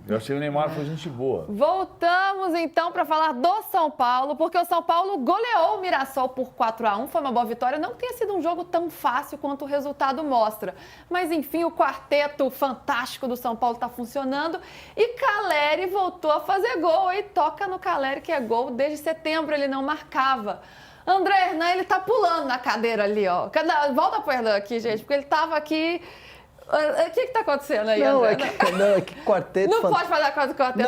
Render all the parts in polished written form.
Eu achei o Neymar foi gente boa. Voltamos então para falar do São Paulo, porque o São Paulo goleou o Mirassol por 4-1, foi uma boa vitória, não tenha sido um jogo tão fácil quanto o resultado mostra. Mas enfim, o quarteto fantástico do São Paulo está funcionando e Calleri voltou a fazer gol, e toca no Calleri que é gol, desde setembro ele não marcava. André Hernan, ele tá pulando na cadeira ali, ó. Volta pro Hernan aqui, gente, porque ele tava aqui. O que tá acontecendo aí, Não, André? é que quarteto... Não pode fazer a coisa do quarteto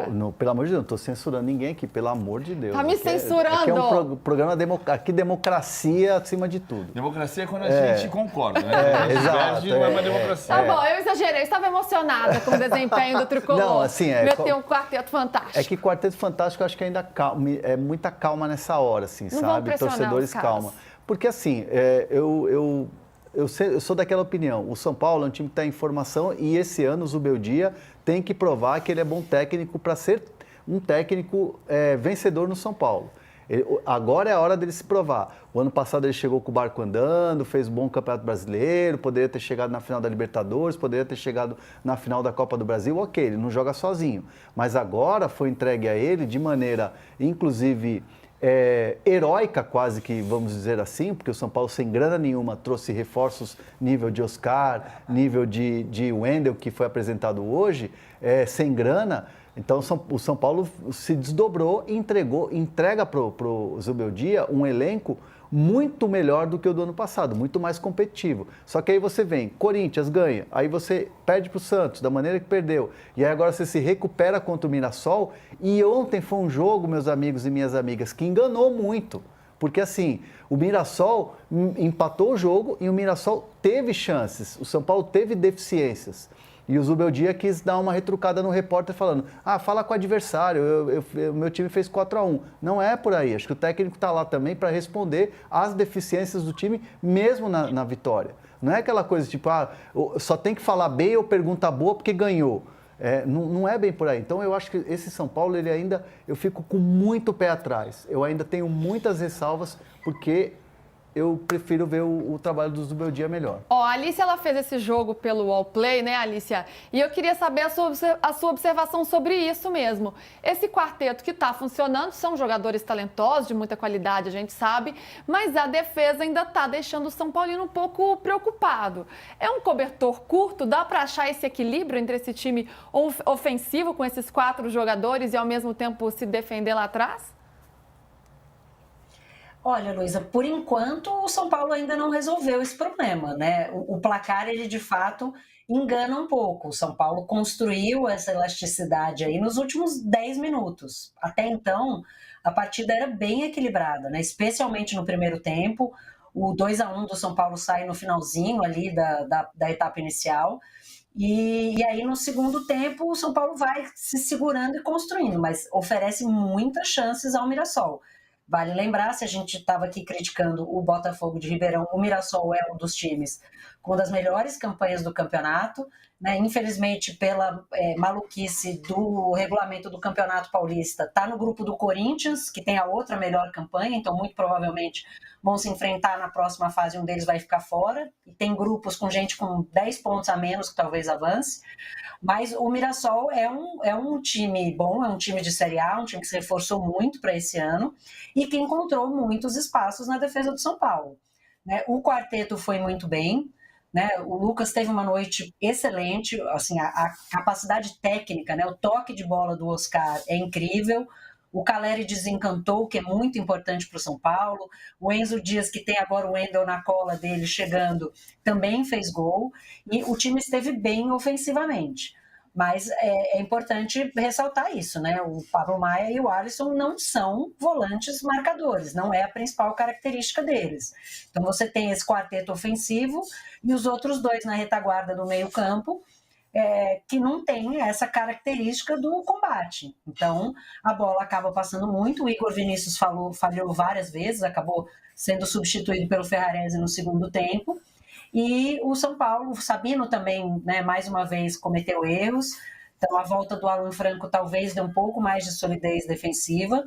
Não, pelo amor de Deus, não estou censurando ninguém aqui, pelo amor de Deus. Tá me censurando. Aqui é um programa, aqui democracia acima de tudo. Democracia é quando a gente concorda, né? Exato. Não é uma democracia. Tá bom, eu exagerei, eu estava emocionada com o desempenho do Tricolor. Não, assim, Meteu um quarteto fantástico. É que quarteto fantástico, eu acho que ainda é muita calma nessa hora, assim, não sabe? Torcedores, calma. Porque assim, eu sou daquela opinião, o São Paulo é um time que está em formação e esse ano o Zubeldia tem que provar que ele é bom técnico para ser um técnico vencedor no São Paulo. Agora é a hora dele se provar. O ano passado ele chegou com o barco andando, fez um bom Campeonato Brasileiro, poderia ter chegado na final da Libertadores, poderia ter chegado na final da Copa do Brasil, ok, ele não joga sozinho. Mas agora foi entregue a ele de maneira, inclusive... heróica quase que, vamos dizer assim, porque o São Paulo sem grana nenhuma trouxe reforços nível de Oscar, nível de Wendel, que foi apresentado hoje, sem grana. Então o São Paulo se desdobrou e entrega para o Zubeldia um elenco muito melhor do que o do ano passado, muito mais competitivo. Só que aí você vem, Corinthians ganha, aí você perde para o Santos, da maneira que perdeu, e aí agora você se recupera contra o Mirassol, e ontem foi um jogo, meus amigos e minhas amigas, que enganou muito, porque assim, o Mirassol empatou o jogo e o Mirassol teve chances, o São Paulo teve deficiências. E o Zubeldia quis dar uma retrucada no repórter falando, fala com o adversário, meu time fez 4-1. Não é por aí, acho que o técnico está lá também para responder às deficiências do time, mesmo na vitória. Não é aquela coisa tipo, só tem que falar bem ou pergunta boa porque ganhou. Não é bem por aí. Então eu acho que esse São Paulo, eu fico com muito pé atrás. Eu ainda tenho muitas ressalvas porque... eu prefiro ver o trabalho do Zubeldia melhor. A Alicia, ela fez esse jogo pelo Allplay, né, Alicia? E eu queria saber a sua observação sobre isso mesmo. Esse quarteto que está funcionando, são jogadores talentosos, de muita qualidade, a gente sabe, mas a defesa ainda está deixando o São Paulino um pouco preocupado. É um cobertor curto? Dá para achar esse equilíbrio entre esse time ofensivo com esses 4 jogadores e ao mesmo tempo se defender lá atrás? Olha, Luísa, por enquanto o São Paulo ainda não resolveu esse problema, né? O placar, ele de fato engana um pouco. O São Paulo construiu essa elasticidade aí nos últimos 10 minutos. Até então, a partida era bem equilibrada, né? Especialmente no primeiro tempo. O 2-1 do São Paulo sai no finalzinho ali da etapa inicial. E aí, no segundo tempo, o São Paulo vai se segurando e construindo, mas oferece muitas chances ao Mirassol. Vale lembrar, se a gente estava aqui criticando o Botafogo de Ribeirão, o Mirassol é um dos times com uma das melhores campanhas do campeonato, né? Infelizmente, pela maluquice do regulamento do Campeonato Paulista, está no grupo do Corinthians, que tem a outra melhor campanha, então muito provavelmente vão se enfrentar na próxima fase, um deles vai ficar fora, e tem grupos com gente com 10 pontos a menos que talvez avance. Mas o Mirassol é um time bom, é um time de Série A, um time que se reforçou muito para esse ano e que encontrou muitos espaços na defesa do São Paulo, né? O quarteto foi muito bem, né? O Lucas teve uma noite excelente, assim, a capacidade técnica, né? O toque de bola do Oscar é incrível. O Calleri desencantou, que é muito importante para o São Paulo. O Enzo Dias, que tem agora o Wendel na cola dele chegando, também fez gol. E o time esteve bem ofensivamente. Mas é importante ressaltar isso, né? O Pablo Maia e o Alisson não são volantes marcadores, não é a principal característica deles. Então você tem esse quarteto ofensivo e os outros 2 na retaguarda do meio-campo, que não tem essa característica do combate. Então, a bola acaba passando muito. O Igor Vinícius falhou várias vezes, acabou sendo substituído pelo Ferrarese no segundo tempo. E o São Paulo, o Sabino também, né, mais uma vez, cometeu erros. Então, a volta do Alan Franco talvez dê um pouco mais de solidez defensiva,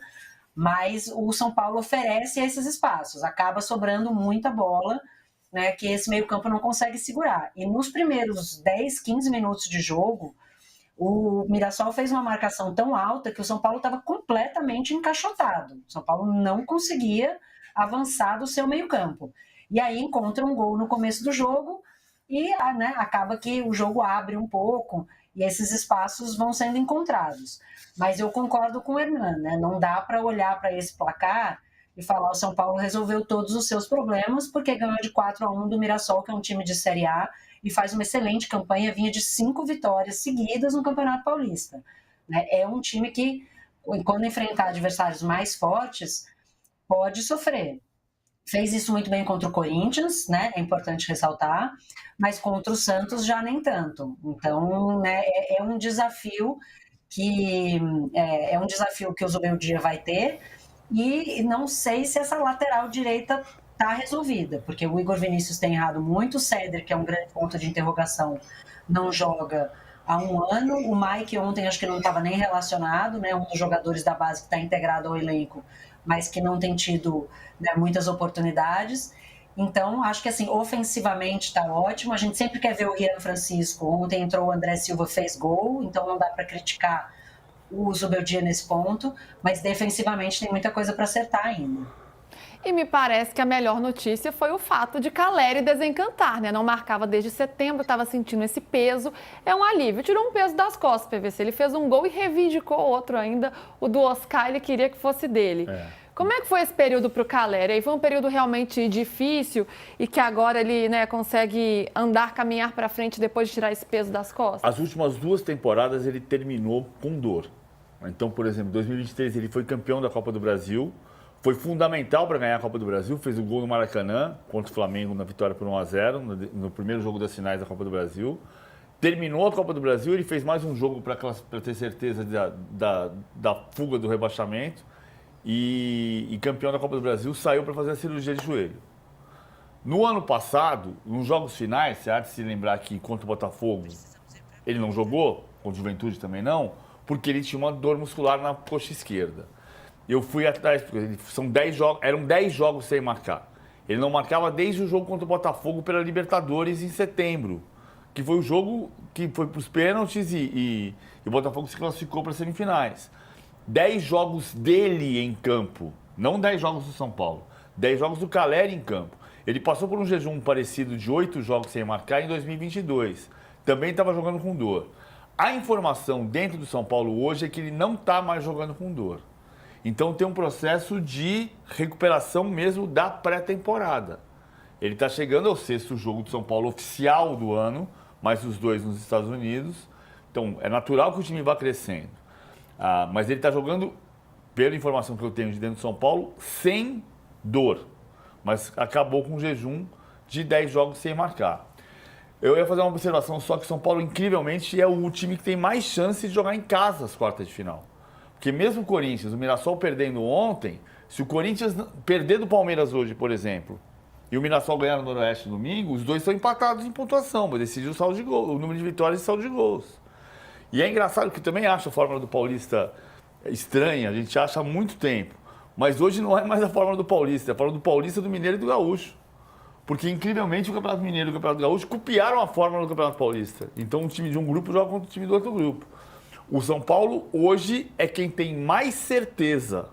mas o São Paulo oferece esses espaços. Acaba sobrando muita bola, né, que esse meio-campo não consegue segurar. E nos primeiros 10, 15 minutos de jogo, O Mirassol fez uma marcação tão alta que o São Paulo estava completamente encaixotado. O São Paulo não conseguia avançar do seu meio-campo. E aí encontra um gol no começo do jogo e né, acaba que o jogo abre um pouco e esses espaços vão sendo encontrados. Mas eu concordo com o Hernan, né? Não dá para olhar para esse placar e falar o São Paulo resolveu todos os seus problemas porque ganhou de 4-1 do Mirassol, que é um time de Série A, e faz uma excelente campanha, vinha de 5 vitórias seguidas no Campeonato Paulista. É um time que, quando enfrentar adversários mais fortes, pode sofrer. Fez isso muito bem contra o Corinthians, né? É importante ressaltar, mas contra o Santos já nem tanto. Então, né, é um desafio que o Zubeldia vai ter, e não sei se essa lateral direita está resolvida, porque o Igor Vinícius tem errado muito, o Céder, que é um grande ponto de interrogação, não joga há um ano, o Mike ontem acho que não estava nem relacionado, né, um dos jogadores da base que está integrado ao elenco, mas que não tem tido, né, muitas oportunidades. Então, acho que assim, ofensivamente está ótimo, a gente sempre quer ver o Rian Francisco, ontem entrou o André Silva, fez gol, então não dá para criticar o Zubeldia nesse ponto, mas defensivamente tem muita coisa para acertar ainda. E me parece que a melhor notícia foi o fato de Calleri desencantar, né? Não marcava desde setembro, estava sentindo esse peso. É um alívio. Tirou um peso das costas, PVC. Ele fez um gol e reivindicou outro ainda. O do Oscar, ele queria que fosse dele. Como é que foi esse período para o Calleri? Aí foi um período realmente difícil e que agora ele, né, consegue andar, caminhar para frente depois de tirar esse peso das costas? As últimas 2 temporadas ele terminou com dor. Então, por exemplo, em 2023 ele foi campeão da Copa do Brasil. Foi fundamental para ganhar a Copa do Brasil, fez o gol no Maracanã contra o Flamengo na vitória por 1-0, no primeiro jogo das finais da Copa do Brasil. Terminou a Copa do Brasil, ele fez mais um jogo para ter certeza da fuga do rebaixamento e campeão da Copa do Brasil, saiu para fazer a cirurgia de joelho. No ano passado, nos jogos finais, você há de se lembrar que contra o Botafogo ele não jogou, contra o Juventude também não, porque ele tinha uma dor muscular na coxa esquerda. Eu fui atrás, porque eram 10 jogos sem marcar. Ele não marcava desde o jogo contra o Botafogo pela Libertadores em setembro, que foi o jogo que foi para os pênaltis e o Botafogo se classificou para as semifinais. 10 jogos dele em campo, não 10 jogos do São Paulo, 10 jogos do Calleri em campo. Ele passou por um jejum parecido de 8 jogos sem marcar em 2022. Também estava jogando com dor. A informação dentro do São Paulo hoje é que ele não está mais jogando com dor. Então tem um processo de recuperação mesmo da pré-temporada. Ele está chegando ao 6º jogo do São Paulo oficial do ano, mais os 2 nos Estados Unidos. Então é natural que o time vá crescendo. Mas ele está jogando, pela informação que eu tenho de dentro do São Paulo, sem dor. Mas acabou com um jejum de 10 jogos sem marcar. Eu ia fazer uma observação só que o São Paulo, incrivelmente, é o time que tem mais chance de jogar em casa as quartas de final. Porque mesmo o Corinthians, o Mirassol perdendo ontem, se o Corinthians perder do Palmeiras hoje, por exemplo, e o Mirassol ganhar no Noroeste no domingo, os dois estão empatados em pontuação, mas decidiu o saldo de gol, o número de vitórias e saldo de gols. E é engraçado que eu também acho a fórmula do Paulista estranha, a gente acha há muito tempo. Mas hoje não é mais a fórmula do Paulista, é a fórmula do Paulista, do Mineiro e do Gaúcho. Porque, incrivelmente, o Campeonato Mineiro e o Campeonato Gaúcho copiaram a fórmula do Campeonato Paulista. Então, um time de um grupo joga contra o time do outro grupo. O São Paulo, hoje, é quem tem mais certeza,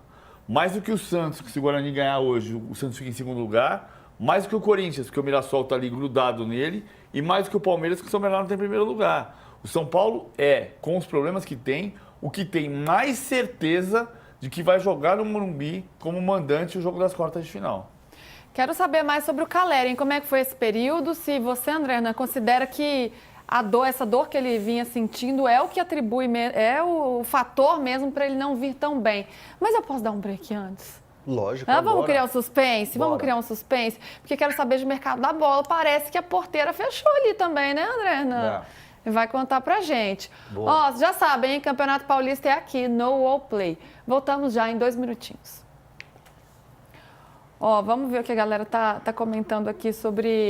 mais do que o Santos, que se o Guarani ganhar hoje, o Santos fica em segundo lugar, mais do que o Corinthians, porque o Mirassol está ali grudado nele, e mais do que o Palmeiras, que o São Bernardo tem em primeiro lugar. O São Paulo é, com os problemas que tem, o que tem mais certeza de que vai jogar no Morumbi como mandante o jogo das quartas de final. Quero saber mais sobre o Calleri, como é que foi esse período, se você, André, considera que essa dor que ele vinha sentindo é o que atribui, é o fator mesmo para ele não vir tão bem. Mas eu posso dar um break antes? Lógico. Vamos criar um suspense? Bora. Vamos criar um suspense? Porque quero saber de mercado da bola. Parece que a porteira fechou ali também, né, André? Vai contar pra gente. Ó, já sabem, hein? Campeonato Paulista é aqui, no Wallplay. Voltamos já em 2 minutinhos. Ó, vamos ver o que a galera tá comentando aqui sobre